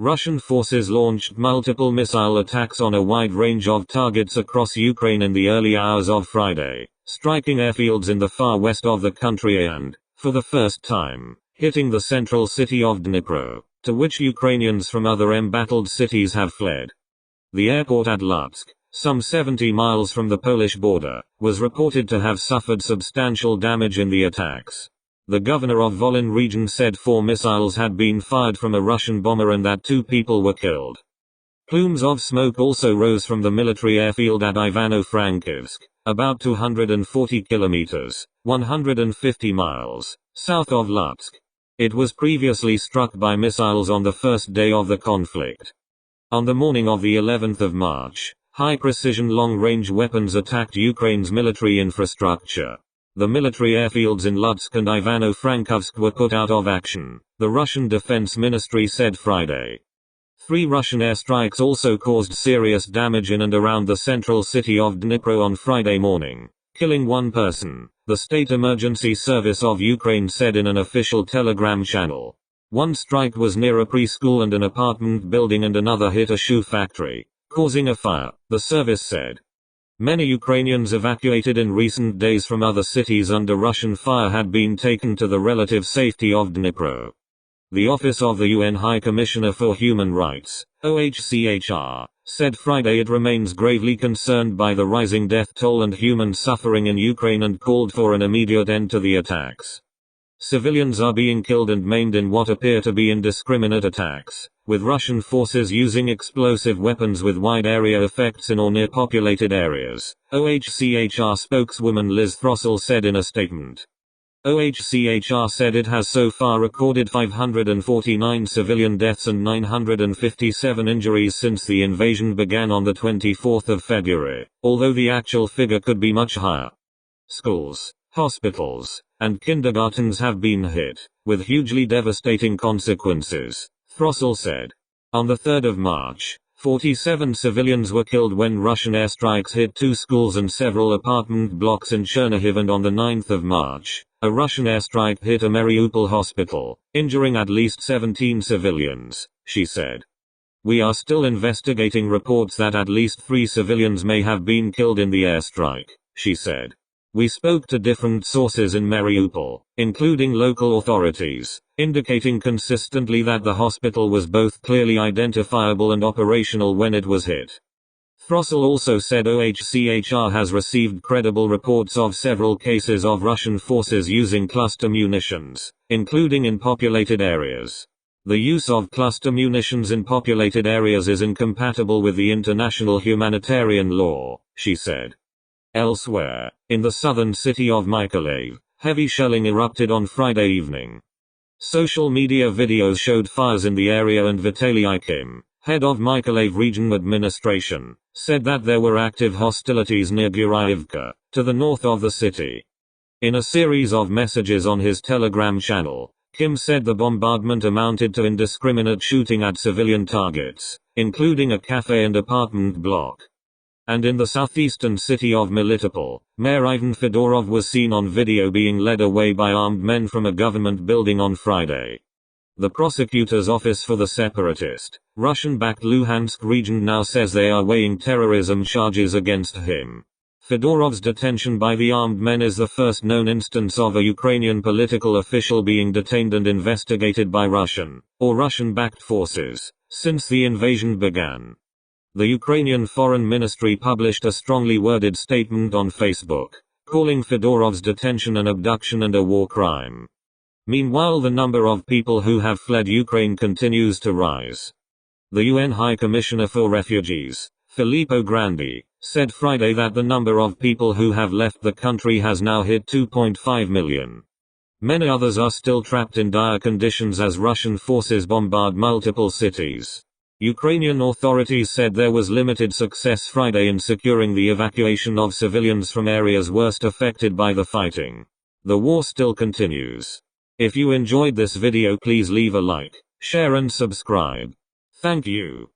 Russian forces launched multiple missile attacks on a wide range of targets across Ukraine in the early hours of Friday, striking airfields in the far west of the country and, for the first time, hitting the central city of Dnipro, to which Ukrainians from other embattled cities have fled. The airport at Lutsk, some 70 miles from the Polish border, was reported to have suffered substantial damage in the attacks. The governor of Volyn region said 4 missiles had been fired from a Russian bomber and that 2 people were killed. Plumes of smoke also rose from the military airfield at Ivano-Frankivsk, about 240 kilometers, 150 miles, south of Lutsk. It was previously struck by missiles on the first day of the conflict. On the morning of the 11th of March, high-precision long-range weapons attacked Ukraine's military infrastructure. The military airfields in Lutsk and Ivano-Frankivsk were put out of action, the Russian Defense Ministry said Friday. 3 Russian airstrikes also caused serious damage in and around the central city of Dnipro on Friday morning, killing 1 person, the State Emergency Service of Ukraine said in an official Telegram channel. 1 strike was near a preschool and an apartment building and another hit a shoe factory, causing a fire, the service said. Many Ukrainians evacuated in recent days from other cities under Russian fire had been taken to the relative safety of Dnipro. The Office of the UN High Commissioner for Human Rights, OHCHR, said Friday it remains gravely concerned by the rising death toll and human suffering in Ukraine and called for an immediate end to the attacks. Civilians are being killed and maimed in what appear to be indiscriminate attacks, with Russian forces using explosive weapons with wide area effects in or near populated areas, OHCHR spokeswoman Liz Throssell said in a statement. OHCHR said it has so far recorded 549 civilian deaths and 957 injuries since the invasion began on the 24th of February, although the actual figure could be much higher. Schools, hospitals, and kindergartens have been hit, with hugely devastating consequences, Throssell said. On the 3rd of March, 47 civilians were killed when Russian airstrikes hit 2 schools and several apartment blocks in Chernihiv, and on the 9th of March, a Russian airstrike hit a Mariupol hospital, injuring at least 17 civilians, she said. We are still investigating reports that at least 3 civilians may have been killed in the airstrike, she said. We spoke to different sources in Mariupol, including local authorities, indicating consistently that the hospital was both clearly identifiable and operational when it was hit. Throssell also said OHCHR has received credible reports of several cases of Russian forces using cluster munitions, including in populated areas. The use of cluster munitions in populated areas is incompatible with the international humanitarian law, she said. Elsewhere, in the southern city of Mykolaiv, heavy shelling erupted on Friday evening. Social media videos showed fires in the area, and Vitaly Ikim, head of Mykolaiv region administration, said that there were active hostilities near Gurayevka, to the north of the city. In a series of messages on his Telegram channel, Kim said the bombardment amounted to indiscriminate shooting at civilian targets, including a cafe and apartment block. And in the southeastern city of Melitopol, Mayor Ivan Fedorov was seen on video being led away by armed men from a government building on Friday. The prosecutor's office for the separatist, Russian-backed Luhansk region now says they are weighing terrorism charges against him. Fedorov's detention by the armed men is the first known instance of a Ukrainian political official being detained and investigated by Russian, or Russian-backed forces, since the invasion began. The Ukrainian Foreign Ministry published a strongly worded statement on Facebook, calling Fedorov's detention an abduction and a war crime. Meanwhile, the number of people who have fled Ukraine continues to rise. The UN High Commissioner for Refugees, Filippo Grandi, said Friday that the number of people who have left the country has now hit 2.5 million. Many others are still trapped in dire conditions as Russian forces bombard multiple cities. Ukrainian authorities said there was limited success Friday in securing the evacuation of civilians from areas worst affected by the fighting. The war still continues. If you enjoyed this video, please leave a like, share and subscribe. Thank you.